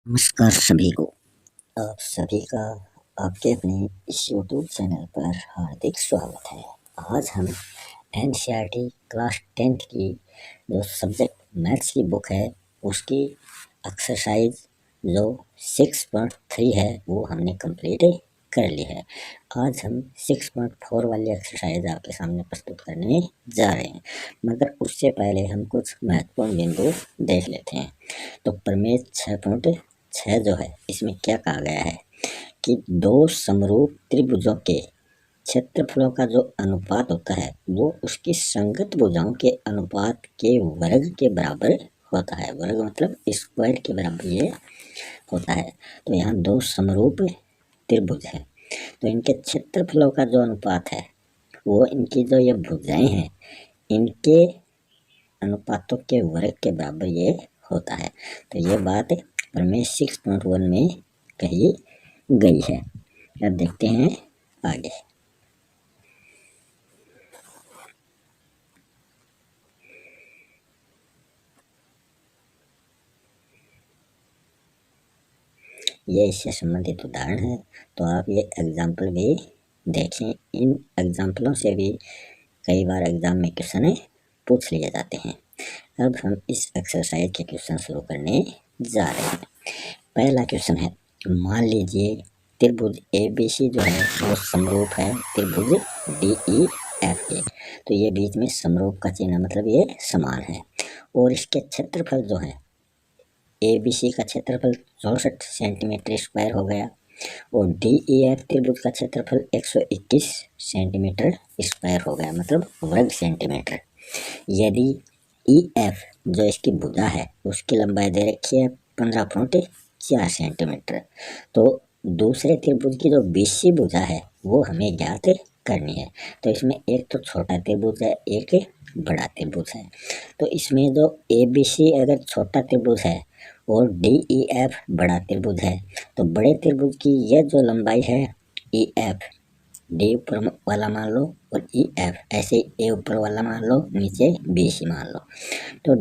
नमस्कार सभी को। आप सभी का आपके अपने इस यूट्यूब चैनल पर हार्दिक स्वागत है। आज हम एनसीईआरटी क्लास 10th की जो सब्जेक्ट मैथ्स की बुक है उसकी एक्सरसाइज जो 6.3 है वो हमने कंप्लीट कर ली है। आज हम 6.4 वाली एक्सरसाइज आपके सामने प्रस्तुत करने जा रहे हैं, मगर उससे पहले हम कुछ महत्वपूर्ण बिंदु देख लेते हैं। तो प्रमेय 6.6 जो है इसमें क्या कहा गया है कि दो समरूप त्रिभुजों के क्षेत्रफलों का जो अनुपात होता है वो उसकी संगत भुजाओं के अनुपात के वर्ग के बराबर होता है। वर्ग मतलब स्क्वायर के बराबर ये होता है। तो यहाँ दो समरूप त्रिभुज है तो इनके क्षेत्रफलों का जो अनुपात है वो इनकी जो ये भुजाएं हैं इनके अनुपातों के वर्ग के बराबर ये होता है। तो ये बात प्रमेय 6.1 में कही गई है। अब देखते हैं आगे। ये इससे संबंधित उदाहरण है, तो आप ये एग्जाम्पल भी देखें। इन एग्जाम्पलों से भी कई बार एग्जाम में क्वेश्चन पूछ लिए जाते हैं। अब हम इस एक्सरसाइज के क्वेश्चन शुरू करने जा रहे हैं। पहला क्वेश्चन है, मान लीजिए त्रिभुज ABC जो है वो समरूप है त्रिभुज DEF के। तो ये बीच में समरूप का चिन्ह मतलब ये समान है और इसके क्षेत्रफल जो है ABC का क्षेत्रफल 64 सेंटीमीटर स्क्वायर हो गया और DEF त्रिभुज का क्षेत्रफल 121 सेंटीमीटर स्क्वायर हो गया, मतलब वर्ग सेंटीमीटर। यदि EF जो इसकी भुजा है उसकी लंबाई दे रखी है 15.4 सेंटीमीटर, तो दूसरे त्रिभुज की जो BC भुजा है वो हमें ज्ञात करनी है। तो इसमें एक तो छोटा त्रिभुज है, एक बड़ा त्रिभुज है। तो इसमें जो ABC अगर छोटा त्रिभुज है और DEF बड़ा त्रिभुज है, तो बड़े त्रिभुज की यह जो लंबाई है EF, D ऊपर वाला मान लो और EF ऐसे A ऊपर वाला मान लो, नीचे BC मान लो। तो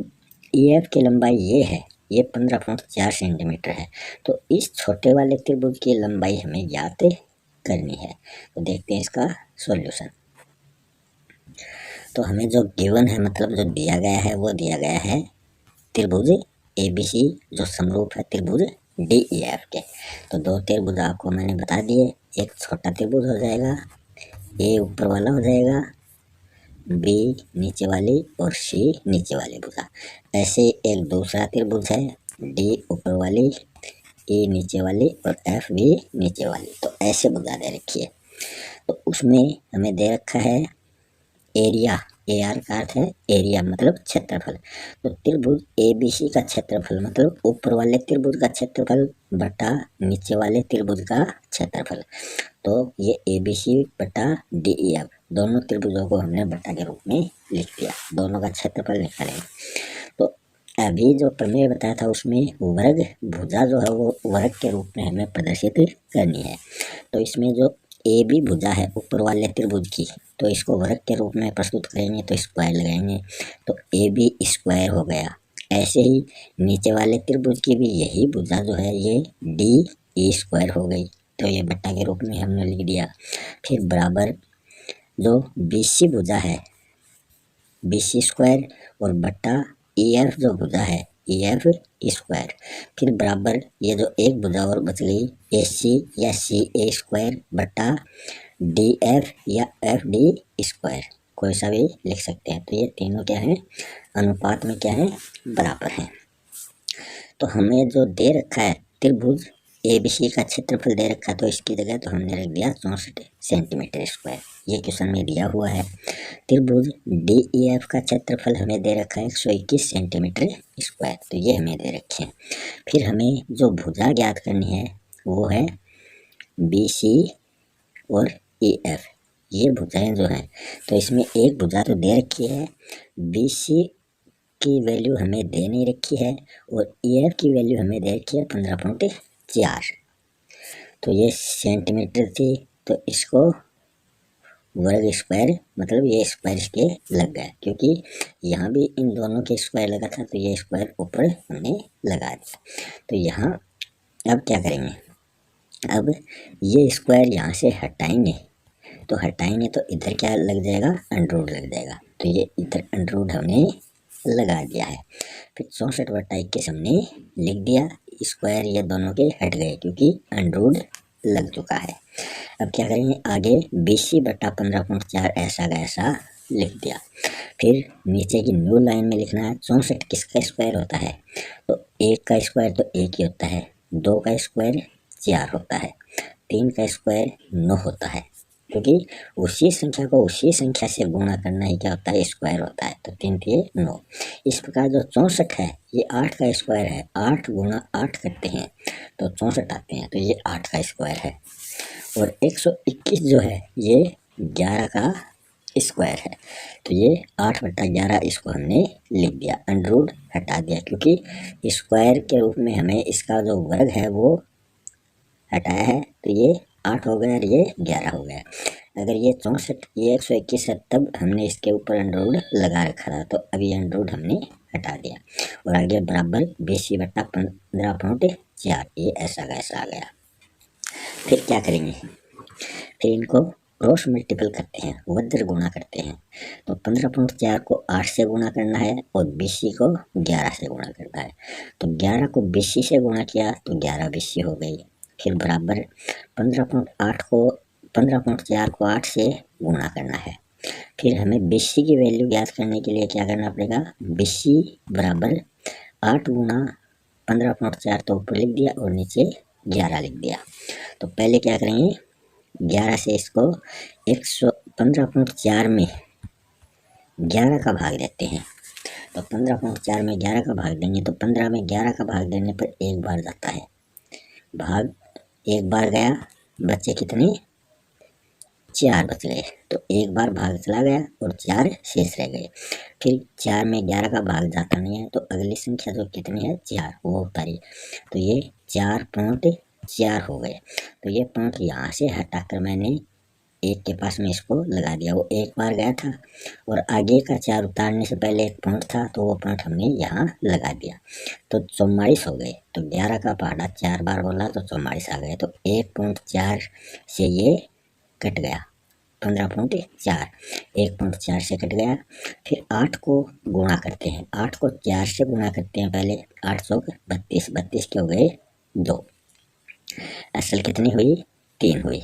EF की लंबाई ये है, ये 15.4 सेंटीमीटर है। तो इस छोटे वाले त्रिभुज की लंबाई हमें ज्ञात करनी है। तो देखते हैं इसका सॉल्यूशन। तो हमें जो गिवन है मतलब जो दिया गया है वो दिया गया है त्रिभुज ABC जो समरूप है त्रिभुज DEF के। तो दो त्रिभुज आपको मैंने बता दिए, एक छोटा त्रिभुज हो जाएगा, A ऊपर वाला हो जाएगा, B नीचे वाली और C नीचे वाली भुजा। ऐसे एक दूसरा त्रिभुज है, D ऊपर वाली, E नीचे वाली और F भी नीचे वाली। तो ऐसे भुजा दे रखी है। तो उसमें हमें दे रखा है एरिया, AR का अर्थ है एरिया मतलब क्षेत्रफल। तो त्रिभुज ABC का क्षेत्रफल मतलब ऊपर वाले त्रिभुज का क्षेत्रफल बटा नीचे वाले त्रिभुज का क्षेत्रफल। तो ये ABC बटा DEF दोनों त्रिभुजों को हमने बटा के रूप में लिख दिया, दोनों का क्षेत्रफल निकालेंगे। तो अभी जो प्रमेय बताया था उसमें वर्ग भुजा जो है वो वर्ग के रूप में हमें प्रदर्शित करनी है। तो इसमें जो AB भुजा है ऊपर वाले त्रिभुज की, तो इसको वर्ग के रूप में प्रस्तुत करेंगे तो स्क्वायर लगाएंगे, तो AB स्क्वायर हो गया। ऐसे ही नीचे वाले त्रिभुज की भी यही भुजा जो है ये DE स्क्वायर हो गई, तो ये बट्टा के रूप में हमने लिख दिया। फिर बराबर जो BC भुजा है BC स्क्वायर और बट्टा EF जो भुजा है EF स्क्वायर। फिर बराबर ये जो एक भुजा और बच गई AC या CA स्क्वायर बट्टा DF या FD स्क्वायर, कोई सा भी लिख सकते हैं। तो ये तीनों क्या है, अनुपात में क्या है, बराबर है। तो हमें जो दे रखा है त्रिभुज ABC का क्षेत्रफल दे रखा है, तो इसकी जगह तो हमने रख दिया 64 सेंटीमीटर स्क्वायर, ये क्वेश्चन में दिया हुआ है। त्रिभुज DEF का क्षेत्रफल हमें दे रखा है 121 सेंटीमीटर स्क्वायर, तो ये हमें दे रखे हैं। फिर हमें जो भुजा ज्ञात करनी है वो है BC और EF, ये भुजाएं जो हैं, तो इसमें एक भुजा तो दे रखी है, BC की वैल्यू हमें दे नहीं रखी है और EF की वैल्यू हमें दे रखी है 15.4। तो ये सेंटीमीटर थी, तो इसको वर्ग स्क्वायर मतलब ये स्क्वायर इसके लग गया, क्योंकि यहाँ भी इन दोनों के स्क्वायर लगा था तो ये स्क्वायर ऊपर हमने लगा दिया। तो यहाँ अब क्या करेंगे, अब ये स्क्वायर यहाँ से हटाएंगे, तो हटाएंगे तो इधर क्या लग जाएगा, अंडरवुड लग जाएगा। तो ये इधर अंडरवुड हमने लगा दिया है। फिर 64/21 हमने लिख दिया, स्क्वायर ये दोनों के हट गए क्योंकि अंडरवुड लग चुका है। अब क्या करेंगे, आगे 20/15.4 ऐसा का ऐसा लिख दिया। फिर नीचे की न्यू लाइन में लिखना है 64 किसका स्क्वायर होता है, तो 1 का स्क्वायर तो 1 ही होता है, 2 का स्क्वायर 4 होता है, 3 का स्क्वायर 9 होता है, क्योंकि उसी संख्या को उसी संख्या से गुणा करना ही क्या होता है, स्क्वायर होता है। तो 3 3 9। इस प्रकार जो 64 है ये 8 का स्क्वायर है, 8 गुणा 8 करते हैं तो 64 आते हैं, तो ये 8 का स्क्वायर है। और 121 जो है ये 11 का स्क्वायर है, तो ये 8/11 इसको हमने लिख दिया, अंडरवुड हटा दिया क्योंकि स्क्वायर के रूप में हमें इसका जो वर्ग है वो हटाया है, तो ये 8 हो गया और ये 11 हो गया। अगर ये 64 ये 121 है तब हमने इसके ऊपर अंडरवुड लगा रखा था, तो अभी अंडरवुड हमने हटा दिया और आगे बराबर 20/15.4 ये ऐसा का ऐसा आ गया। फिर क्या करेंगे, फिर इनको क्रॉस मल्टीपल करते हैं, वज्र गुणा करते हैं। तो 15.4 को 8 से गुणा करना है और 20 को 11 से गुणा करना है। तो 11 को 20 से गुणा किया तो 11 20 हो गई। फिर बराबर 15.8 को 15.4 को 8 से गुणा करना है। फिर हमें 20 की वैल्यू ज्ञात करने के लिए क्या करना पड़ेगा, 20 बराबर 8 गुणा 15.4 तो ऊपर लिख दिया और नीचे 11 लिख दिया। तो पहले क्या करेंगे, 11 से इसको 115.4 में 11 का भाग देते हैं। तो 15.4 में 11 का भाग देंगे तो 15 में 11 का भाग देने पर एक बार जाता है, भाग एक बार गया, बच्चे कितने 4 बच गए, तो एक बार भाग चला गया और 4 शेष रह गए। फिर 4 में 11 का भाग जाता नहीं है तो अगली संख्या जो कितनी है 4 वो उतारी, तो ये 4.4 हो गए। तो ये पॉइंट यहाँ से हटाकर मैंने एक के पास में इसको लगा दिया, वो एक बार गया था और आगे का 4 उतारने से पहले एक पॉइंट था तो वो पॉइंट हमने यहाँ लगा दिया, तो 44 हो गए। तो 11 का पहाड़ा 4 बार बोला तो 44 आ गए, तो 1.4 से ये कट गया, 15.4 1.4 से कट गया। फिर 8 को गुणा करते हैं, 8 को 4 से गुणा करते हैं पहले, 8 चौक 32, 32 के हो गए 2, असल कितनी हुई 3 हुई।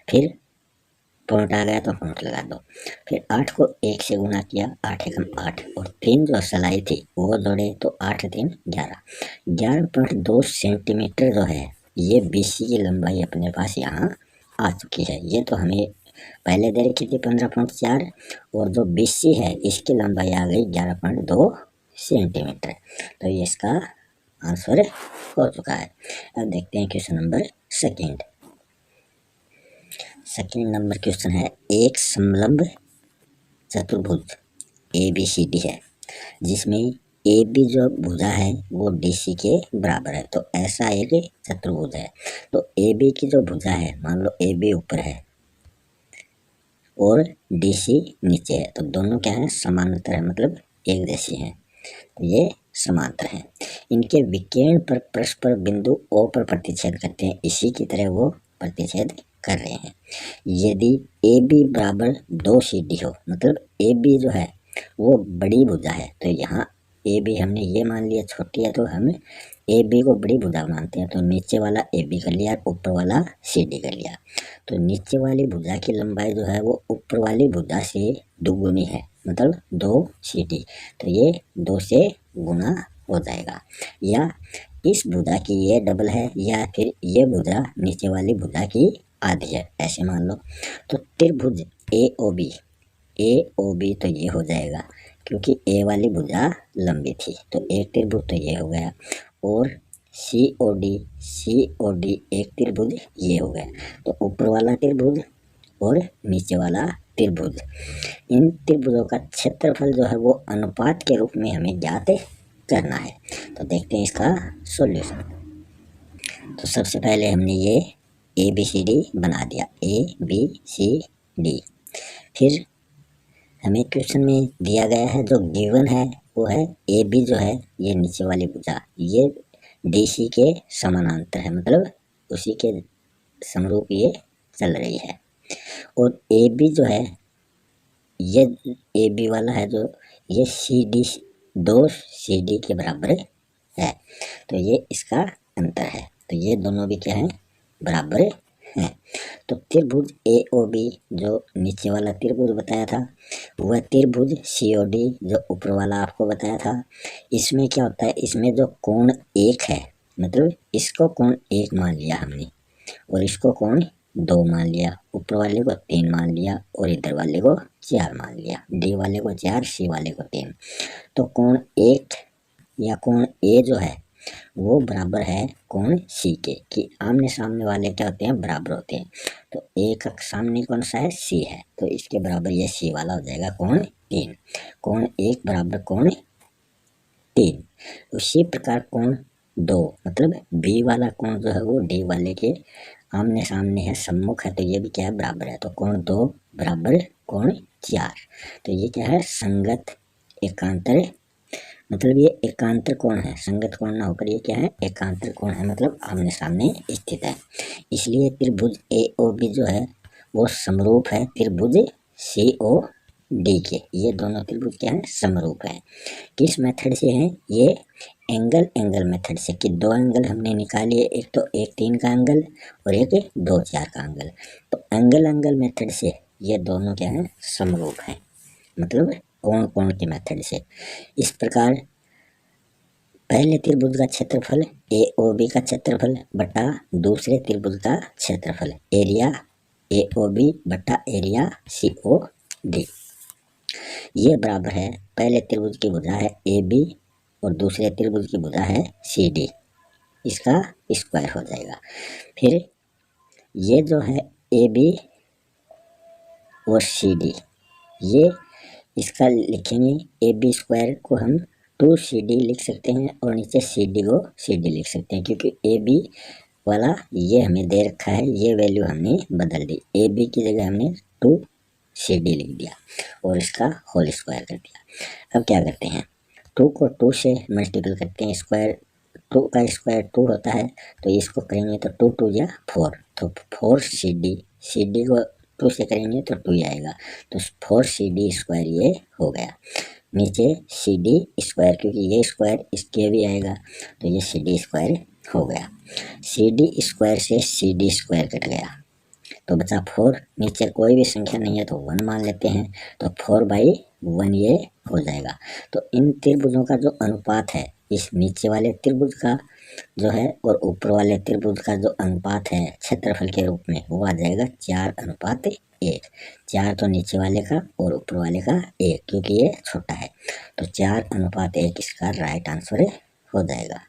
फिर पॉइंट आ गया तो पॉइंट लगा दो। फिर 8 को 1 से गुणा किया, 8 एकम 8 और 3 जो असल आई थी वो जोड़े तो 8 3 11, 11.2 सेंटीमीटर जो है ये BC की लंबाई अपने पास यहाँ आ चुकी है। ये तो हमें पहले दे रखी थी 15.4 और जो BC है इसकी लंबाई आ गई 11.2 सेंटीमीटर, तो ये इसका आंसर हो चुका है। अब देखते हैं question number second number question है, एक समलंब चतुर्भुज ABCD है जिसमें AB जो भुजा है वो DC के बराबर है। तो ऐसा एक चतुर्भुज है, तो AB की जो भुजा है, मान लो AB ऊपर है और DC नीचे है, तो दोनों क्या है समानांतर है, मतलब एक जैसी है, तो ये समांतर है। इनके विकर्ण पर परस्पर बिंदु O पर प्रतिच्छेद करते हैं, इसी की तरह वो प्रतिच्छेद कर रहे हैं। यदि AB बराबर 2 CD हो, मतलब AB जो है वो बड़ी भुजा है, तो यहाँ AB हमने ये मान लिया छोटी है तो हम AB को बड़ी भुजा मानते हैं, तो नीचे वाला AB कर लिया, ऊपर वाला CD कर लिया। तो नीचे वाली भुजा की लंबाई जो है वो ऊपर वाली भुजा से दुगुनी है, मतलब 2 CD, तो ये 2 से गुना हो जाएगा। या इस भुजा की ये डबल है या फिर ये भुजा नीचे वाली भुजा की आधी है, ऐसे मान लो। तो त्रिभुज AOB तो ये हो जाएगा क्योंकि A वाली भुजा लंबी थी, तो एक त्रिभुज तो ये हो गया, और COD एक त्रिभुज ये हो गया। तो ऊपर वाला त्रिभुज और नीचे वाला त्रिभुज, इन त्रिभुजों का क्षेत्रफल जो है वो अनुपात के रूप में हमें ज्ञात करना है। तो देखते हैं इसका सॉल्यूशन। तो सबसे पहले हमने ये ABCD बना दिया, ABCD। फिर हमें क्वेश्चन में दिया गया है जो गिवन है वो है AB जो है ये नीचे वाली भुजा, ये डी सी के समानांतर है, मतलब उसी के समरूप ये चल रही है। और ए बी जो है, ये ए बी वाला है जो, ये सी डी, दो सी डी के बराबर है, तो ये इसका अंतर है। तो ये दोनों भी क्या है, बराबर है। तो त्रिभुज ए ओ बी जो नीचे वाला त्रिभुज बताया था, वह त्रिभुज सी ओ डी जो ऊपर वाला आपको बताया था, इसमें क्या होता है, इसमें जो कोण एक है, मतलब इसको कोण एक मान लिया हमने और इसको कोण दो मान लिया, ऊपर वाले को तीन मान लिया और इधर वाले को चार मान लिया, डी वाले को चार, सी वाले को तीन। तो कोण एक या कोण ए जो है वो बराबर है कोण सी के, कि आमने सामने वाले क्या होते हैं, बराबर होते हैं। तो ए का सामने कौन सा है, सी है, तो इसके बराबर ये सी वाला हो जाएगा कोण तीन। कोण एक बराबर कोण तीन। उसी प्रकार कोण दो, मतलब बी वाला कोण जो है वो डी वाले के आमने सामने है, सम्मुख है, तो ये भी क्या है, बराबर है। तो कोण दो बराबर कोण चार। तो ये क्या है, संगत एकांतर, मतलब ये एकांतर कोण है, संगत कोण ना होकर ये क्या है, एकांतर कोण है, मतलब आमने सामने स्थित है। इसलिए त्रिभुज ए ओ बी जो है वो समरूप है त्रिभुज सी ओ डी के। ये दोनों त्रिभुज क्या है, समरूप है। किस मेथड से है, ये एंगल मेथड से, कि दो एंगल हमने निकाली है, एक तो एक तीन का एंगल और एक दो चार का एंगल। तो एंगल मेथड से ये दोनों क्या है, समरूप है, मतलब कोण के मेथड से। इस प्रकार पहले त्रिभुज का क्षेत्रफल ए ओ बी का क्षेत्रफल बटा दूसरे त्रिभुज का क्षेत्रफल, एरिया ए ओ बी बटा एरिया सी ओ डी, ये बराबर है पहले त्रिभुज की भुजा है ए बी और दूसरे त्रिभुज की भुजा है सी डी, इसका स्क्वायर हो जाएगा। फिर ये जो है ए बी और सी डी, ये इसका लिखेंगे ए बी स्क्वायर को हम 2CD लिख सकते हैं और नीचे CD को CD लिख सकते हैं, क्योंकि ए बी वाला ये हमें दे रखा है, ये वैल्यू हमने बदल दी, ए बी की जगह हमने 2CD लिख दिया और इसका होल स्क्वायर कर दिया। अब क्या करते हैं, 2 को 2 से मल्टीपल करते हैं, स्क्वायर 2 का स्क्वायर 2 होता है, तो इसको करेंगे तो 2 2 या 4, तो 4CD, CD को 2 से करेंगे तो 2 आएगा, तो 4CD स्क्वायर ये हो गया। नीचे CD स्क्वायर, क्योंकि ये स्क्वायर इसके भी आएगा, तो ये CD स्क्वायर हो गया। CD स्क्वायर से CD स्क्वायर कट गया तो बचा 4, नीचे कोई भी संख्या नहीं है तो 1 मान लेते हैं, तो 4/1 ये हो जाएगा। तो इन त्रिभुजों का जो अनुपात है, इस नीचे वाले त्रिभुज का जो है और ऊपर वाले त्रिभुज का जो अनुपात है क्षेत्रफल के रूप में, वो आ जाएगा 4:1। 4 तो नीचे वाले का और ऊपर वाले का 1, क्योंकि ये छोटा है, तो 4:1 इसका राइट आंसर हो जाएगा।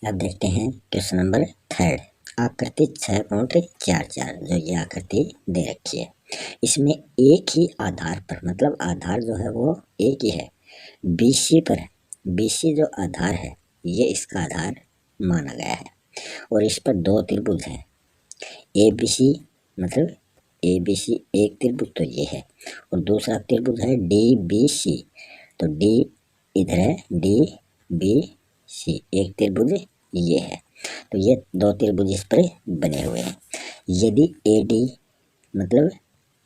अब देखते हैं क्वेश्चन नंबर 3, आकृति 6.44, जो ये आकृति दे रखी है, इसमें एक ही आधार पर, मतलब आधार जो है वो एक ही है, BC पर, BC जो आधार है ये इसका आधार माना गया है और इस पर दो त्रिभुज हैं, ABC, मतलब ABC एक त्रिभुज तो ये है और दूसरा त्रिभुज है DBC, तो D इधर है, DBC एक त्रिभुज ये है, तो ये दो त्रिभुज इस पर बने हुए हैं। यदि AD, मतलब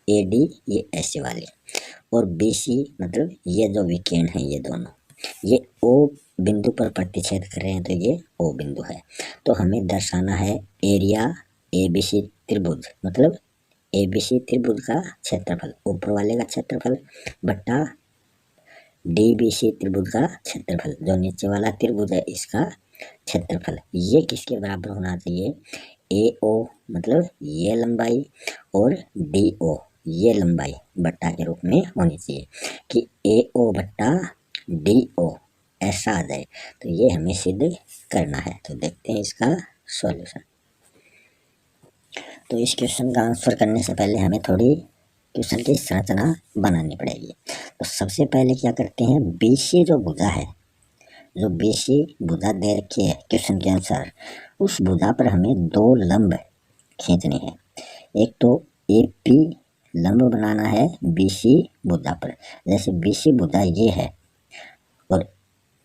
AD ये ऐसे वाले और BC, मतलब ये जो विकर्ण है ये दोनों, ये O बिंदु पर प्रतिच्छेद कर रहे हैं, तो ये O बिंदु है। तो हमें दर्शाना है एरिया ABC त्रिभुज, मतलब ABC त्रिभुज का क्षेत्रफल, ऊपर वाले का क्षेत्रफल बटा DBC त्रिभुज का क्षेत्रफल, जो नीचे वाला त्रिभुज है इसका क्षेत्रफल, ये किसके बराबर होना चाहिए, AO मतलब ये लंबाई और DO ये लंबाई बट्टा के रूप में होनी चाहिए, कि AO बट्टा DO ऐसा आ जाए। तो ये हमें सिद्ध करना है। तो देखते हैं इसका सॉल्यूशन। तो इस क्वेश्चन का आंसर करने से पहले हमें थोड़ी क्वेश्चन की संरचना बनानी पड़ेगी। तो सबसे पहले क्या करते हैं, BC जो भुजा है, जो BC भुजा दे रखी है क्वेश्चन के अनुसार, उस भुजा पर हमें दो लंब खींचने हैं। एक तो AP लंब बनाना है BC भुजा पर, जैसे BC भुजा ये है और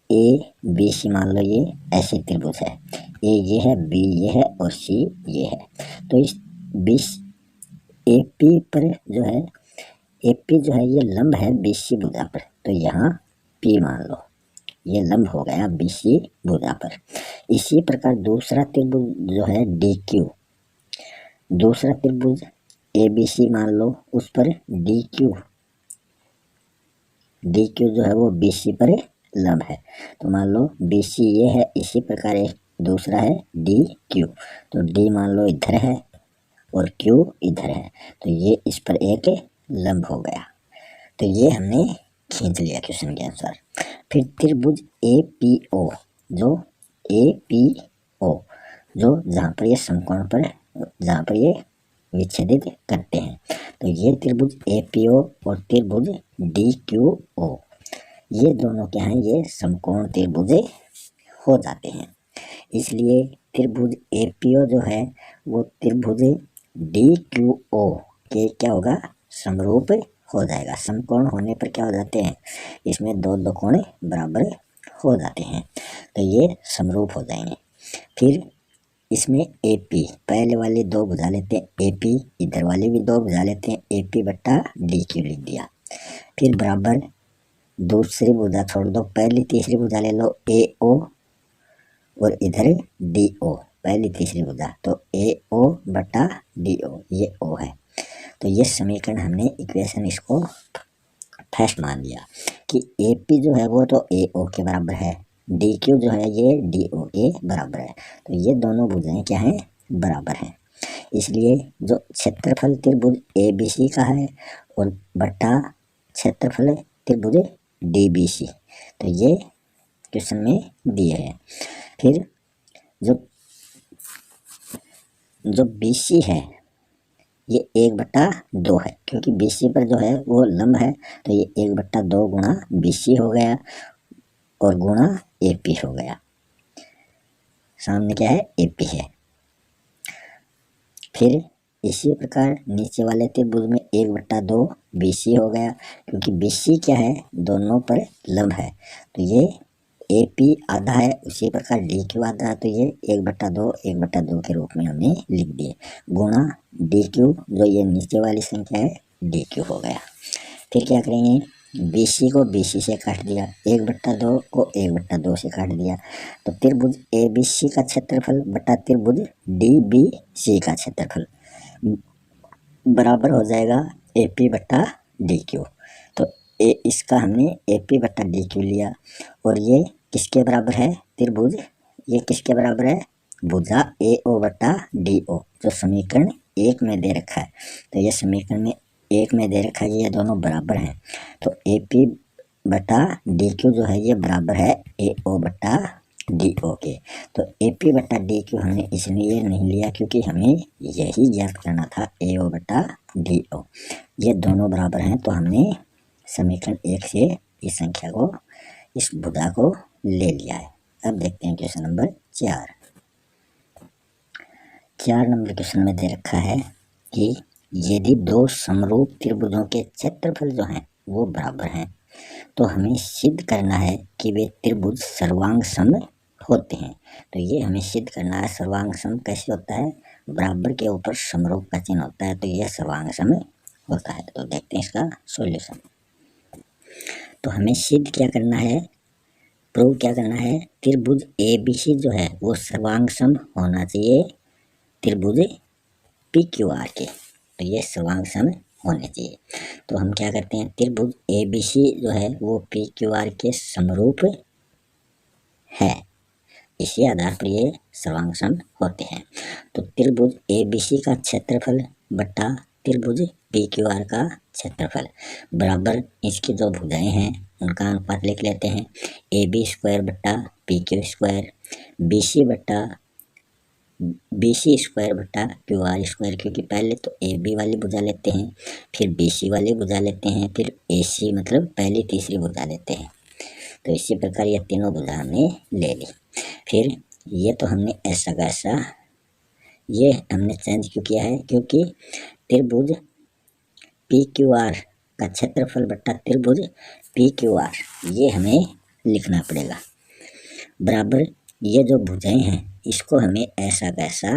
ए बी सी मान लो ये ऐसे त्रिभुज है, ए ये है, बी ये है और सी ये है। तो इस बीस ए पी पर जो है, ए पी जो है ये लंब है बी सी भुजा पर, तो यहाँ पी मान लो ये लंब हो गया बी सी भुजा पर। इसी प्रकार दूसरा त्रिभुज जो है डी क्यू, दूसरा त्रिभुज ए बी सी मान लो, उस पर डी क्यू जो है वो बी सी पर लंब है, तो मान लो बी सी ये है। इसी प्रकार एक दूसरा है डी क्यू, तो डी मान लो इधर है और क्यू इधर है, तो ये इस पर एक लंब हो गया। तो ये हमने खींच लिया क्वेश्चन के अनुसार। फिर त्रिभुज ए पी ओ, जो ए पी ओ जो जहाँ पर ये समकोण पर, जहाँ पर ये विच्छेदित करते हैं, तो ये त्रिभुज ए पी ओ और त्रिभुज डी क्यू ओ, ये दोनों क्या हैं, ये समकोण त्रिभुज हो जाते हैं। इसलिए त्रिभुज ए पी ओ जो है वो त्रिभुज डी क्यू ओ के क्या होगा, समरूप हो जाएगा। समकोण होने पर क्या हो जाते हैं, इसमें दो दो कोण बराबर हो जाते हैं, तो ये समरूप हो जाएंगे। फिर इसमें ए पी, पहले वाले दो भुजा लेते हैं, ए पी इधर वाले भी दो भुजा लेते हैं, ए पी बट्टा डी क्यू लिख दिया। फिर बराबर दूसरी भुजा छोड़ दो, पहली तीसरी भुजा ले लो ए ओ और इधर डी ओ, पहली तीसरी भुजा, तो ए ओ बटा डी ओ, ये ओ है। तो ये समीकरण हमने इक्वेशन इसको फर्स्ट मान लिया कि ए पी जो है वो तो ए ओ के बराबर है, डी क्यू जो है ये डी ओ के बराबर है, तो ये दोनों भुजाएं क्या हैं, बराबर हैं। इसलिए जो क्षेत्रफल त्रिभुज ए बी सी का है और बट्टा क्षेत्रफल त्रिभुज डी बी सी, तो ये क्वेश्चन में दिए हैं। फिर जो बी सी है ये 1/2 है, क्योंकि बी सी पर जो है वो लंब है, तो ये 1/2 गुणा बी सी हो गया और गुणा ए पी हो गया, सामने क्या है, ए पी है। फिर इसी प्रकार नीचे वाले त्रिभुज में 1/2 बी सी हो गया, क्योंकि बी सी क्या है, दोनों पर लंब है, तो ये ए पी आधा है, उसी प्रकार डी क्यू आधा है, तो ये 1/2 के रूप में हमने लिख दिए, गुणा डी क्यू जो ये नीचे वाली संख्या है डी क्यू हो गया। फिर क्या करेंगे, बी सी को बी सी से काट दिया, 1/2 को 1/2 से काट दिया, तो त्रिभुज ए बी सी का क्षेत्रफल बटा त्रिभुज डी बी सी का क्षेत्रफल बराबर हो जाएगा ए पी बटा डी क्यू। तो इसका हमने ए पी बटा डी क्यू लिया, और ये किसके बराबर है, त्रिभुज, ये किसके बराबर है, भुजा ए ओ बटा डी ओ, जो समीकरण 1 में दे रखा है, तो ये समीकरण में 1 में दे रखा है, ये दोनों बराबर हैं, तो ए पी बटा डी क्यू जो है ये बराबर है ए ओ बटा डी ओ के। तो ए पी बटा डी क्यू हमने इसलिए नहीं लिया क्योंकि हमें यही ज्ञात करना था, ए ओ बटा डी ओ, ये दोनों बराबर हैं, तो हमने समीकरण 1 से इस संख्या को, इस भुजा को ले लिया है। अब देखते हैं क्वेश्चन नंबर 4 नंबर क्वेश्चन में दे रखा है कि यदि दो समरूप त्रिभुजों के क्षेत्रफल जो हैं वो बराबर हैं, तो हमें सिद्ध करना है कि वे त्रिभुज सर्वांग सम होते हैं। तो ये हमें सिद्ध करना है, सर्वांग सम कैसे होता है, बराबर के ऊपर समरूप का चिन्ह होता है, तो यह सर्वांग सम होता है। तो देखते हैं इसका सॉल्यूशन। तो हमें सिद्ध क्या करना है, प्रूव क्या करना है, त्रिभुज ए बी सी जो है वो सर्वांग सम होना चाहिए त्रिभुज पी क्यू आर के, तो ये सर्वांग सम होने चाहिए। तो हम क्या करते हैं, त्रिभुज ए बी सी जो है वो पी क्यू आर के समरूप है, इसी आधार पर ये सर्वांग सम होते हैं। तो त्रिभुज ए बी सी का क्षेत्रफल बटा त्रिभुज पी क्यू आर का क्षेत्रफल बराबर इसकी जो भुजाएं हैं उनका अनुपात लिख लेते हैं, ए बी स्क्वायर बट्टा P Q square, B C square बट्टा क्यू आर स्क्वायर, क्योंकि पहले तो ए बी वाली भुजा लेते हैं, फिर बी सी वाली भुजा लेते हैं, फिर ए सी मतलब पहली तीसरी भुजा लेते हैं, तो इसी प्रकार ये तीनों भुजा हमने ले ली। फिर ये तो हमने ऐसा का ऐसा, ये हमने चेंज क्यों किया है, क्योंकि त्रिभुज पी क्यू आर का क्षेत्रफल बट्टा त्रिभुज पी क्यू आर ये हमें लिखना पड़ेगा, बराबर ये जो भुजाएं हैं इसको हमें ऐसा कैसा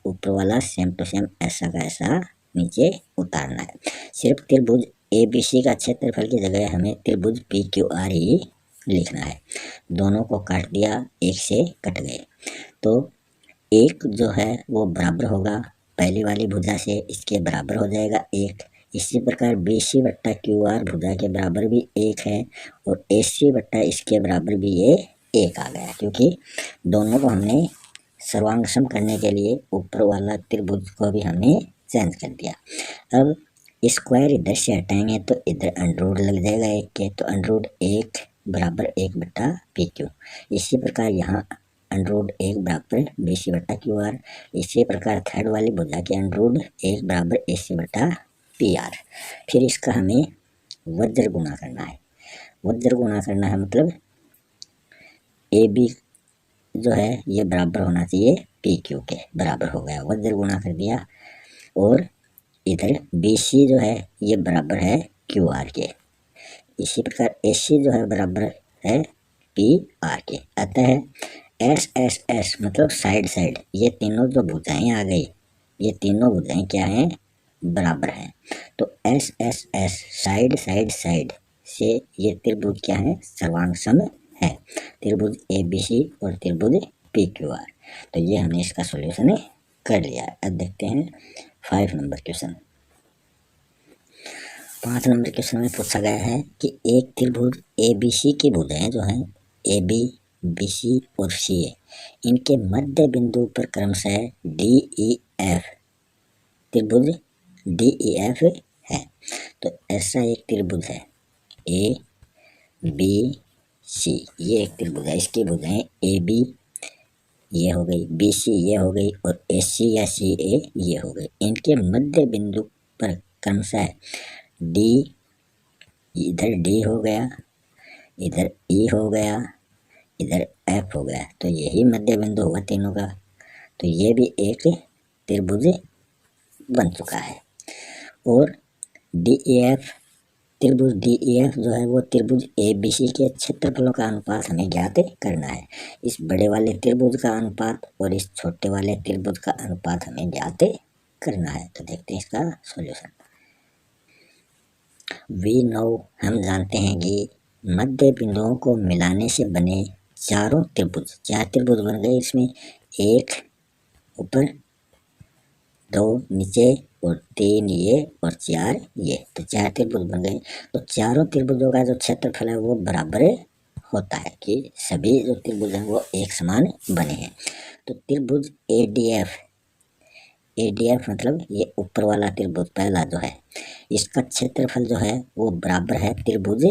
ऊपर वाला सेम टू सेम ऐसा कैसा नीचे उतारना है। सिर्फ त्रिभुज ABC का क्षेत्रफल की जगह हमें त्रिभुज PQR ही लिखना है। दोनों को काट दिया, एक से कट गए, तो एक जो है वो बराबर होगा पहली वाली भुजा से, इसके बराबर हो जाएगा एक। इसी प्रकार BC बट्टा QR भुजा के बराबर भी एक है और AC बट्टा इसके बराबर भी ये एक आ गया, क्योंकि दोनों को हमने सर्वांग सम करने के लिए ऊपर वाला त्रिभुज को भी हमने चेंज कर दिया। अब स्क्वायर इधर से हटाएंगे तो इधर अंडर लग जाएगा एक के, तो अंडर एक बराबर एक बट्टा PQ। इसी प्रकार यहाँ अंडर एक बराबर BC बट्टा QR। इसी प्रकार थर्ड वाली भुजा के अंडर एक बराबर AC बट्टा PR। फिर इसका हमें वज्र गुणा करना है। वज्र गुणा करना है मतलब AB जो है ये बराबर होना चाहिए PQ के बराबर हो गया, वज्र गुणा कर दिया। और इधर BC जो है ये बराबर है QR के। इसी प्रकार AC जो है बराबर है PR के। अतः SSS मतलब साइड साइड, ये तीनों जो भुजाएं आ गई, ये तीनों भुजाएं क्या हैं, बराबर हैं। तो SSS साइड साइड साइड से ये त्रिभुज क्या है, सर्वांग सम है, त्रिभुज ABC और त्रिभुज PQR। तो ये हमने इसका सॉल्यूशन कर लिया। अब देखते हैं 5 नंबर क्वेश्चन। 5 नंबर क्वेश्चन में पूछा गया है कि एक त्रिभुज ABC की भुजाएं जो हैं AB, BC और CA, इनके मध्य बिंदु पर क्रमशः DEF त्रिभुज DEF है। तो ऐसा एक त्रिभुज है ABC, ये एक त्रिभुज है, इसकी भुजाएं AB ये हो गई, BC ये हो गई और AC या CA ये हो गई। इनके मध्य बिंदु पर क्रमशः D, इधर D हो गया, इधर E हो गया, इधर F हो गया, तो यही मध्य बिंदु हुआ तीनों का। तो ये भी एक त्रिभुज बन चुका है। और DEF त्रिभुज DEF जो है वो त्रिभुज ABC के क्षेत्रफलों का अनुपात हमें ज्ञात करना है। इस बड़े वाले त्रिभुज का अनुपात और इस छोटे वाले त्रिभुज का अनुपात हमें ज्ञात करना है। तो देखते हैं इसका सॉल्यूशन। वी नो, हम जानते हैं कि मध्य बिंदुओं को मिलाने से बने चारों त्रिभुज, 4 त्रिभुज बन गए, इसमें एक ऊपर, 2 नीचे और 3 ये और 4 ये, तो 4 त्रिभुज बन गए। तो चारों त्रिभुजों का जो क्षेत्रफल है वो बराबर होता है कि सभी जो त्रिभुज हैं वो एक समान बने हैं। तो त्रिभुज ADF मतलब ये ऊपर वाला त्रिभुज पहला जो है, इसका क्षेत्रफल जो है वो बराबर है त्रिभुज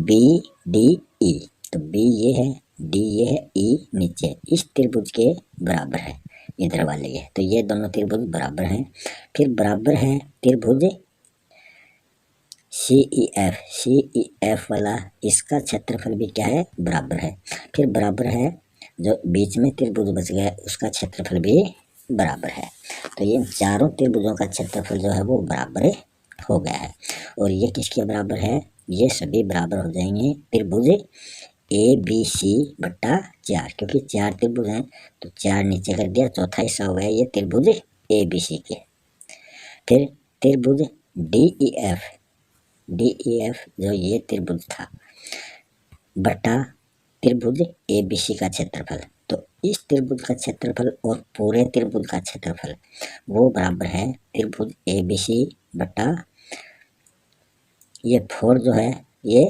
BDE। तो B ये है, D ये है, E नीचे, इस त्रिभुज के बराबर है इधर वाले ये, तो ये दोनों त्रिभुज बराबर हैं। फिर बराबर है त्रिभुज CEF वाला, इसका क्षेत्रफल भी क्या है, बराबर है। फिर बराबर है जो बीच में त्रिभुज बच गया उसका क्षेत्रफल भी बराबर है। तो ये चारों त्रिभुजों का क्षेत्रफल जो है वो बराबर हो गया है। और ये किसके बराबर है, ये सभी बराबर हो जाएंगे त्रिभुज ABC बट्टा 4, क्योंकि 4 त्रिभुज हैं तो 4 नीचे कर दिया, चौथा हिस्सा हो गया ये त्रिभुज ABC के। फिर त्रिभुज DEF जो ये त्रिभुज था बटा त्रिभुज ABC का क्षेत्रफल। तो इस त्रिभुज का क्षेत्रफल और पूरे त्रिभुज का क्षेत्रफल वो बराबर है त्रिभुज ABC बटा ये 4 जो है ये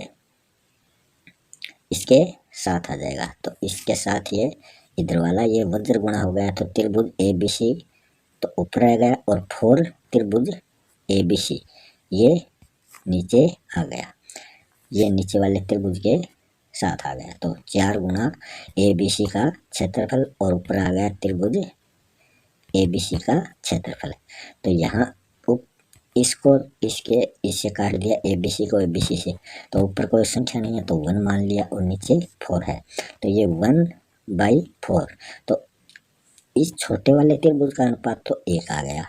इसके साथ आ जाएगा, तो इसके साथ ये इधर वाला ये वज्र गुणा हो गया, तो त्रिभुज ABC तो ऊपर रह गया और 4 त्रिभुज ABC ये नीचे आ गया, ये नीचे वाले त्रिभुज के साथ आ गया। तो 4 गुणा ABC का क्षेत्रफल और ऊपर आ गया त्रिभुज ABC का क्षेत्रफल। तो यहाँ इसको इससे काट दिया ABC को ABC से, तो ऊपर कोई संख्या नहीं है तो 1 मान लिया और नीचे 4 है, तो ये 1/4। तो इस छोटे वाले त्रिभुज का अनुपात तो 1 आ गया,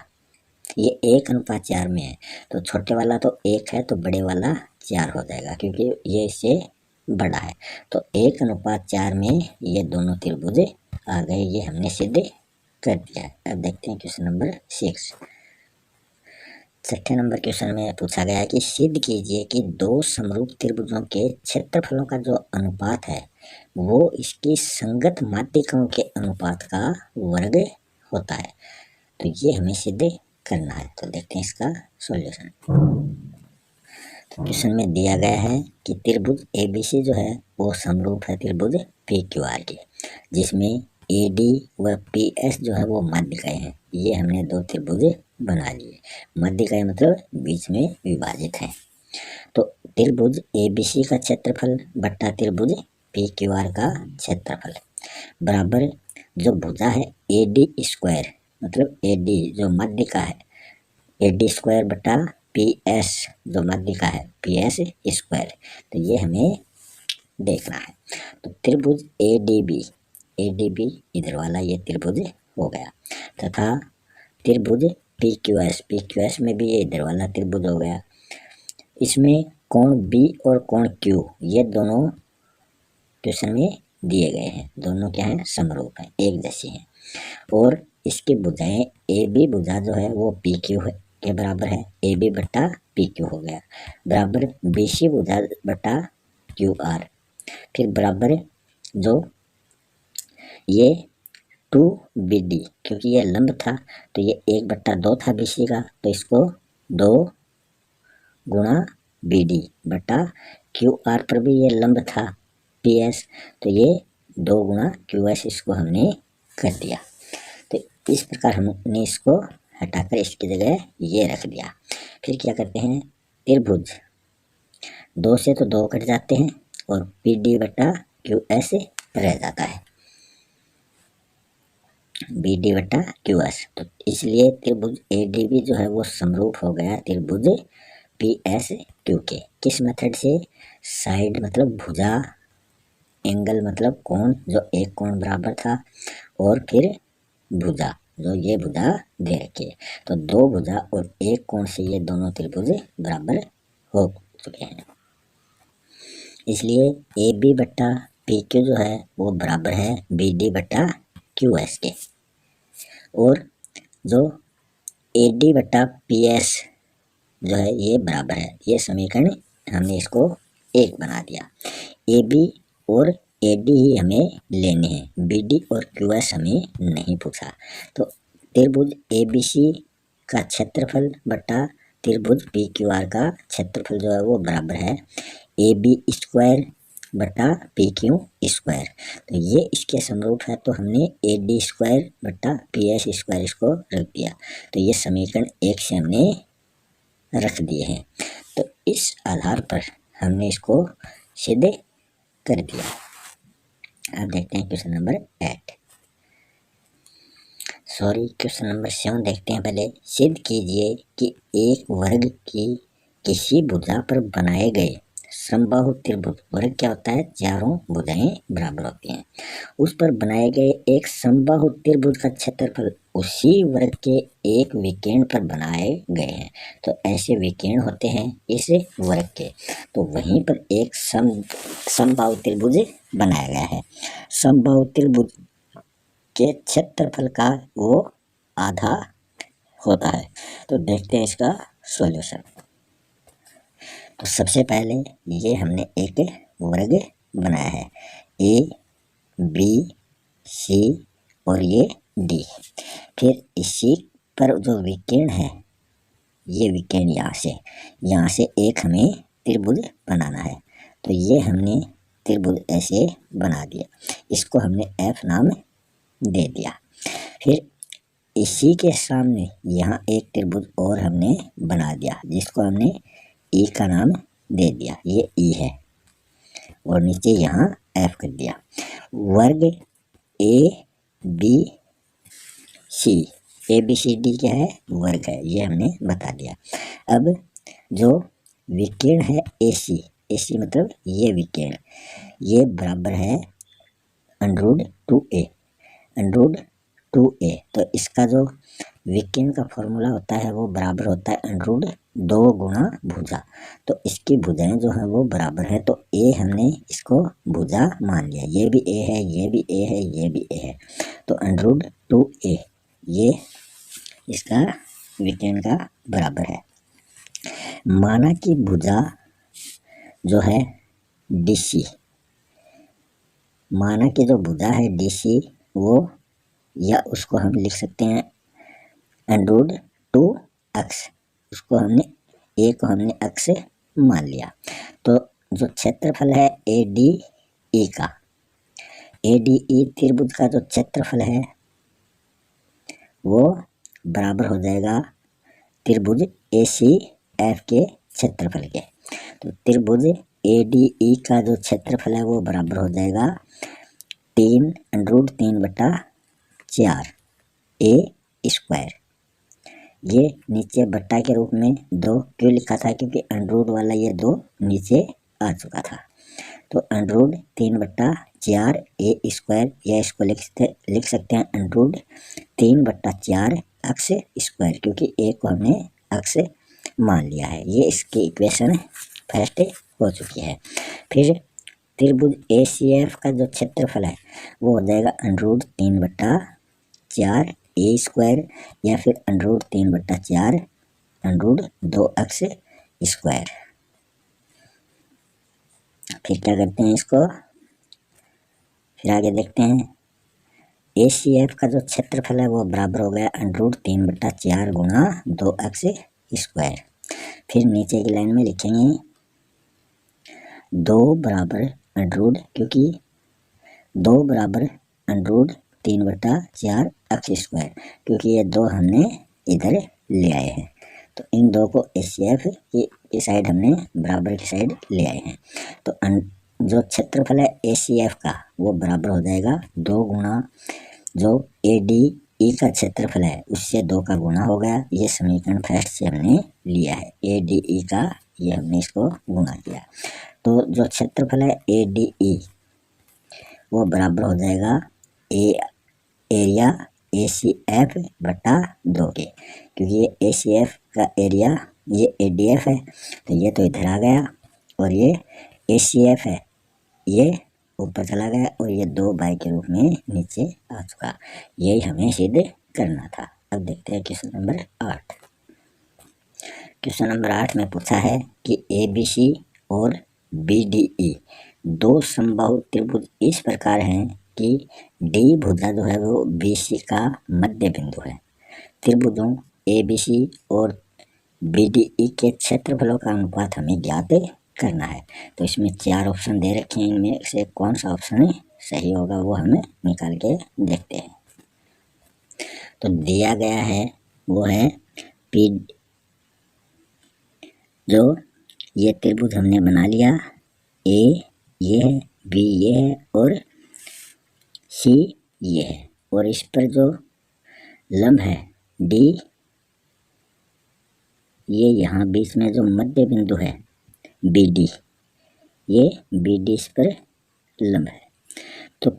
ये 1:4 में है, तो छोटे वाला तो 1 है तो बड़े वाला 4 हो जाएगा, क्योंकि ये इससे बड़ा है। तो 1:4 में ये दोनों त्रिभुज आ गए, ये हमने सिद्ध कर दिया है। अब देखते हैं क्वेश्चन नंबर 6। छठे नंबर क्वेश्चन में पूछा गया है कि सिद्ध कीजिए कि दो समरूप त्रिभुजों के क्षेत्रफलों का जो अनुपात है वो इसकी संगत माध्यिकाओं के अनुपात का वर्ग होता है। तो ये हमें सिद्ध करना है। तो देखते हैं इसका सॉल्यूशन। तो क्वेश्चन में दिया गया है कि त्रिभुज एबीसी जो है वो समरूप है त्रिभुज पीक्यूआर के, जिसमें एडी व पीएस जो है वो माध्यिकाएं हैं। ये हमने दो त्रिभुज बना लिए। माध्यिकाएं मतलब बीच में विभाजित हैं। तो त्रिभुज एबीसी का क्षेत्रफल बट्टा त्रिभुज पीक्यूआर का क्षेत्रफल बराबर जो भुजा है एडी स्क्वायर, मतलब एडी जो माध्यिका है एडी स्क्वायर बटा पीएस जो माध्यिका है पीएस स्क्वायर। तो ये हमें देखना है। तो त्रिभुज एडीबी इधर वाला ये त्रिभुज हो गया, तथा त्रिभुज पीक्यूएस में भी ये इधर वाला त्रिभुज हो गया। इसमें कोण बी और कोण क्यू ये दोनों क्वेश्चन में दिए गए हैं। दोनों क्या हैं? समरूप हैं, एक जैसी हैं। और इसकी भुजाएं ए बी भुजा जो है वो पी क्यू के बराबर है, ए बी बट्टा पी क्यू हो गया, बराबर बी सी भुजा बट्टा क्यू आर। फिर बराबर जो ये 2BD, क्योंकि ये लंब था तो ये 1/2 था BC का, तो इसको 2 गुणा BD बटा QR पर भी ये लंब था PS, तो ये 2 गुणा QS इसको हमने कर दिया। तो इस प्रकार हमने इसको हटाकर इसकी जगह ये रख दिया। फिर क्या करते हैं, त्रिभुज 2 से तो 2 कट जाते हैं और PD बटा QS रह जाता है, BD बटा QS। तो इसलिए त्रिभुज ADB जो है वो समरूप हो गया त्रिभुज PSQ के। किस मेथड से? साइड मतलब भुजा, एंगल मतलब कोण, जो एक कोण बराबर था, और फिर भुजा जो ये भुजा दे रखी है। तो 2 भुजा और एक कोण से ये दोनों त्रिभुज बराबर हो चुके हैं। इसलिए AB बट्टा PQ जो है वो बराबर है BD बट्टा QS के, और जो AD बट्टा PS जो है ये बराबर है। ये समीकरण हमने इसको 1 बना दिया। AB और AD ही हमें लेने हैं, BD और QS हमें नहीं पूछा। तो त्रिभुज ABC का क्षेत्रफल बट्टा त्रिभुज PQR का क्षेत्रफल जो है वो बराबर है AB स्क्वायर बटा PQ स्क्वायर। तो ये इसके समरूप है, तो हमने AD स्क्वायर बटा PS स्क्वायर इसको रख दिया। तो ये समीकरण 1 से हमने रख दिए हैं। तो इस आधार पर हमने इसको सिद्ध कर दिया। अब देखते हैं क्वेश्चन नंबर क्वेश्चन नंबर 7 देखते हैं। पहले सिद्ध कीजिए कि एक वर्ग की किसी भुजा पर बनाए गए समबाहु त्रिभुज, वर्ग क्या होता है? चारों भुजाएं बराबर होती हैं, उस पर बनाए गए एक समबाहु त्रिभुज का क्षेत्रफल उसी वर्ग के एक विकर्ण पर बनाए गए हैं। तो ऐसे विकर्ण होते हैं इस वर्ग के, तो वहीं पर एक समबाहु त्रिभुज बनाया गया है। समबाहु त्रिभुज के क्षेत्रफल का वो आधा होता है। तो देखते हैं इसका सॉल्यूशन। तो सबसे पहले ये हमने एक वर्ग बनाया है ABC और ये D। फिर इसी पर जो विकर्ण है, ये विकर्ण यहाँ से एक हमें त्रिभुज बनाना है। तो ये हमने त्रिभुज ऐसे बना दिया, इसको हमने F नाम दे दिया। फिर इसी के सामने यहाँ एक त्रिभुज और हमने बना दिया, जिसको हमने E का नाम दे दिया, ये E है, और नीचे यहाँ F कर दिया। वर्ग ABCD क्या है? वर्ग है, ये हमने बता दिया। अब जो विकर्ण है AC मतलब ये विकर्ण, ये बराबर है √2a। तो इसका जो विकर्ण का फॉर्मूला होता है वो बराबर होता है 2 गुना भुजा। तो इसकी भुजाएं जो है वो बराबर है, तो ए हमने इसको भुजा मान लिया, ये भी ए है, ये भी ए है, ये भी ए है, तो √2a ये इसका विकर्ण का बराबर है। माना कि भुजा जो है DC, माना कि जो भुजा है DC वो, या उसको हम लिख सकते हैं √2x, उसको हमने ए को हमने अक्ष मान लिया। तो जो क्षेत्रफल है ADE का, ADE त्रिभुज का जो क्षेत्रफल है वो बराबर हो जाएगा त्रिभुज ACF के क्षेत्रफल के। तो त्रिभुज ADE का जो क्षेत्रफल है वो बराबर हो जाएगा 3√3/4 A²। ये नीचे बट्टा के रूप में 2 क्यों लिखा था, क्योंकि अंडरूट वाला ये 2 नीचे आ चुका था। तो √3/4 A², या इसको लिख सकते हैं √3/4 अक्ष स्क्वायर, क्योंकि ए को हमने अक्ष मान लिया है। ये इसकी इक्वेशन फर्स्ट हो चुकी है। फिर त्रिभुज ACF का जो क्षेत्रफल है वो हो जाएगा √3/4 A², या फिर √3/4 √2x²। फिर क्या करते हैं इसको, फिर आगे देखते हैं। ACF का जो क्षेत्रफल है वो बराबर हो गया √3/4 गुना 2x²। फिर नीचे की लाइन में लिखेंगे 2 बराबर अंडरूट, क्योंकि 2 बराबर √3/4 x², क्योंकि ये 2 हमने इधर ले आए हैं। तो इन 2 को ACF की साइड हमने बराबर की साइड ले आए हैं। तो जो क्षेत्रफल है ACF का वो बराबर हो जाएगा 2 गुना जो ADE का क्षेत्रफल है उससे 2 का गुना हो गया। ये समीकरण फर्स्ट से हमने लिया है, ADE का ये हमने इसको गुना किया। तो जो क्षेत्रफल है ADE वो बराबर हो जाएगा एरिया ACF/2 के, क्योंकि ये ACF का एरिया ये ADF है, तो ये तो इधर आ गया, और ये ACF है ये ऊपर चला गया, और ये 2 बाई के रूप में नीचे आ चुका। यही हमें सिद्ध करना था। अब देखते हैं क्वेश्चन नंबर 8। क्वेश्चन नंबर 8 में पूछा है कि ABC और BDE 2 समबाहु त्रिभुज इस प्रकार हैं कि D भुजा जो है वो BC का मध्य बिंदु है। त्रिभुजों ABC और BDE के क्षेत्रफलों का अनुपात हमें ज्ञात करना है। तो इसमें 4 ऑप्शन दे रखे हैं, इनमें से कौन सा ऑप्शन सही होगा वो हमें निकाल के देखते हैं। तो दिया गया है वो है P, जो ये त्रिभुज हमने बना लिया, A ये है, B ये है, और C ये है, और इस पर जो लंब है D, ये यहाँ बीच में जो मध्य बिंदु है BD, ये BD इस पर लंब है। तो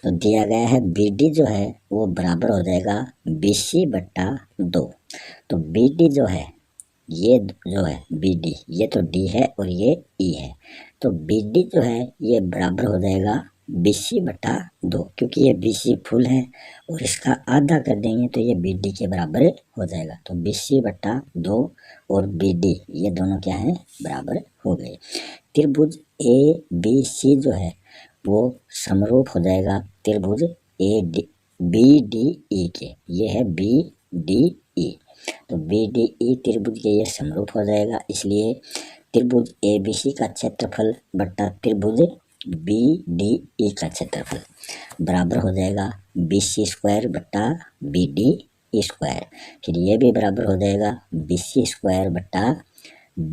दिया गया है BD जो है वो बराबर हो जाएगा BC/2। तो BD जो है ये जो है BD, ये तो D है और ये E है, तो BD जो है ये बराबर हो जाएगा BC/2, क्योंकि ये BC फुल है और इसका आधा कर देंगे तो ये BD के बराबर हो जाएगा। तो BC/2 और BD ये दोनों क्या है, बराबर हो गए। त्रिभुज ABC जो है वो समरूप हो जाएगा त्रिभुज BDE के, ये है BDE, तो BDE त्रिभुज के ये समरूप हो जाएगा। इसलिए त्रिभुज ABC का क्षेत्रफल बट्टा त्रिभुज BDE का क्षेत्रफल बराबर हो जाएगा BC² / BDE²। फिर ये भी बराबर हो जाएगा BC² /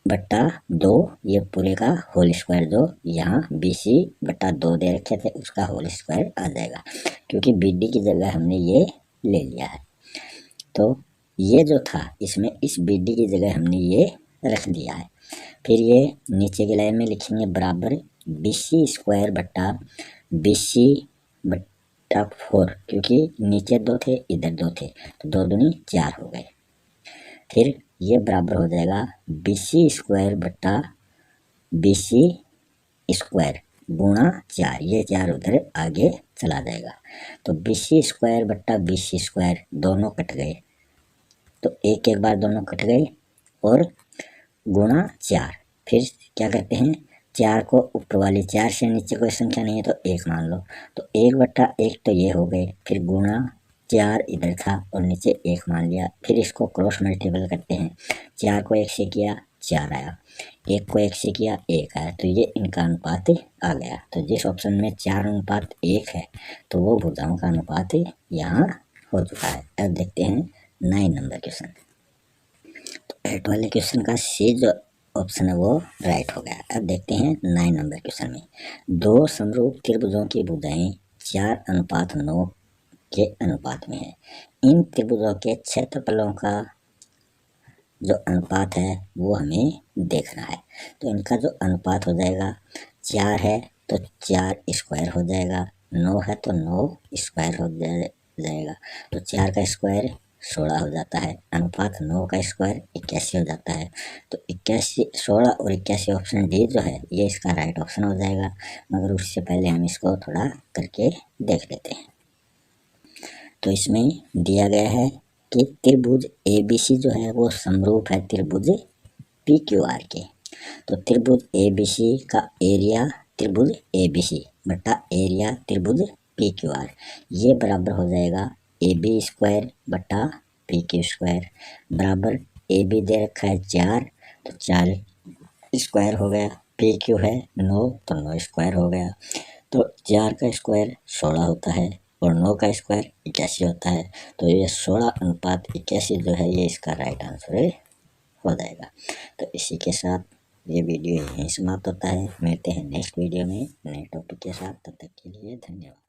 BC/2, ये पूरे का होल स्क्वायर, जो यहाँ BC/2 दे रखे थे उसका होल स्क्वायर आ जाएगा, क्योंकि BD की जगह हमने ये ले लिया है। तो ये जो था इसमें इस BD की जगह हमने ये रख दिया है। फिर ये नीचे की लाइन में लिखेंगे बराबर BC² / BC बटा 4, क्योंकि नीचे 2 थे इधर 2 थे तो 2 दूनी 4 हो गए। फिर ये बराबर हो जाएगा BC स्क्वायर बटा BC स्क्वायर गुणा 4, ये 4 उधर आगे चला जाएगा तो BC स्क्वायर बट्टा BC स्क्वायर दोनों कट गए, तो एक एक बार दोनों कट गए और गुणा 4। फिर क्या करते हैं, 4 को ऊपर वाली 4 से नीचे कोई संख्या नहीं है तो 1 मान लो, तो 1 बट्टा 1 तो ये हो गए, फिर गुणा 4 इधर था और नीचे 1 मान लिया। फिर इसको क्रॉस मल्टीपल करते हैं, 4 को 1 से किया 4 आया, 1 को 1 से किया 1 आया, तो ये इनका अनुपात आ गया। तो जिस ऑप्शन में 4 अनुपात 1 है तो वो भुजाओं का अनुपात यहाँ हो चुका है। अब देखते हैं 9 नंबर क्वेश्चन। तो 8 वाले क्वेश्चन का सी जो ऑप्शन है वो राइट हो गया। अब देखते हैं 9 नंबर क्वेश्चन में, दो समरूप त्रिभुजों की भुजाएं 4:9 के अनुपात में है। इन त्रिभुजों के क्षेत्रफलों का जो अनुपात है वो हमें देखना है। तो इनका जो अनुपात हो जाएगा, 4 है तो 4 स्क्वायर हो जाएगा, 9 है तो 9 स्क्वायर हो जाएगा, तो 4 का स्क्वायर 16 हो जाता है, अनुपात 9 का स्क्वायर 81 हो जाता है। तो 81, 16 और 81 ऑप्शन डी जो है ये इसका राइट ऑप्शन हो जाएगा। मगर उससे पहले हम इसको थोड़ा करके देख लेते हैं। तो इसमें दिया गया है कि त्रिभुज ABC जो है वो समरूप है त्रिभुज PQR के। तो त्रिभुज ABC का एरिया त्रिभुज ABC बटा एरिया त्रिभुज PQR, ये बराबर हो जाएगा AB स्क्वायर बटा PQ स्क्वायर, बराबर AB दे रखा है 4 तो 4 स्क्वायर हो गया, PQ है 9 तो 9 स्क्वायर हो गया, तो 4 का स्क्वायर 16 होता है और 9 का स्क्वायर 81 होता है। तो ये 16:81 जो है ये इसका राइट आंसर हो जाएगा। तो इसी के साथ ये वीडियो यहीं समाप्त होता है। मिलते हैं नेक्स्ट वीडियो में नए टॉपिक के साथ, तब तक के लिए धन्यवाद।